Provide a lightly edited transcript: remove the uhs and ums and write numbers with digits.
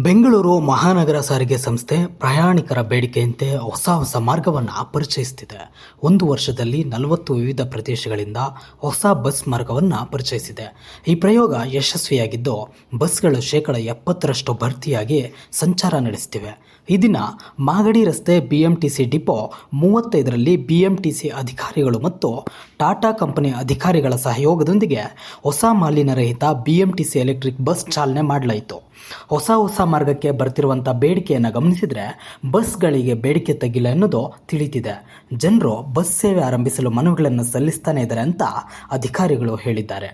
ಬೆಂಗಳೂರು ಮಹಾನಗರ ಸಾರಿಗೆ ಸಂಸ್ಥೆ ಪ್ರಯಾಣಿಕರ ಬೇಡಿಕೆಯಂತೆ ಹೊಸ ಮಾರ್ಗವನ್ನು ಪರಿಚಯಿಸುತ್ತಿದೆ. 1 ವರ್ಷದಲ್ಲಿ 40 ವಿವಿಧ ಪ್ರದೇಶಗಳಿಂದ ಹೊಸ ಬಸ್ ಮಾರ್ಗವನ್ನು ಪರಿಚಯಿಸಿದೆ. ಈ ಪ್ರಯೋಗ ಯಶಸ್ವಿಯಾಗಿದ್ದು ಬಸ್ಗಳು 70% ಭರ್ತಿಯಾಗಿ ಸಂಚಾರ ನಡೆಸುತ್ತಿವೆ. ಈ ದಿನ ಮಾಗಡಿ ರಸ್ತೆ BMTC ಡಿಪೋ 35ರಲ್ಲಿ BMTC ಅಧಿಕಾರಿಗಳು ಮತ್ತು ಟಾಟಾ ಕಂಪನಿ ಅಧಿಕಾರಿಗಳ ಸಹಯೋಗದೊಂದಿಗೆ ಹೊಸ ಮಾಲಿನ್ಯರಹಿತ BMTC ಎಲೆಕ್ಟ್ರಿಕ್ ಬಸ್ ಚಾಲನೆ ಮಾಡಲಾಯಿತು. ಹೊಸ ಮಾರ್ಗಕ್ಕೆ ಬರ್ತಿರುವಂಥ ಬೇಡಿಕೆಯನ್ನು ಗಮನಿಸಿದರೆ ಬಸ್ಗಳಿಗೆ ಬೇಡಿಕೆ ತಗ್ಗಿಲ್ಲ ಎನ್ನುವುದು ತಿಳಿದಿದೆ. ಜನರು ಬಸ್ ಸೇವೆ ಆರಂಭಿಸಲು ಮನವಿಗಳನ್ನು ಸಲ್ಲಿಸ್ತಾನೆ ಇದ್ದಾರೆ ಅಂತ ಅಧಿಕಾರಿಗಳು ಹೇಳಿದ್ದಾರೆ.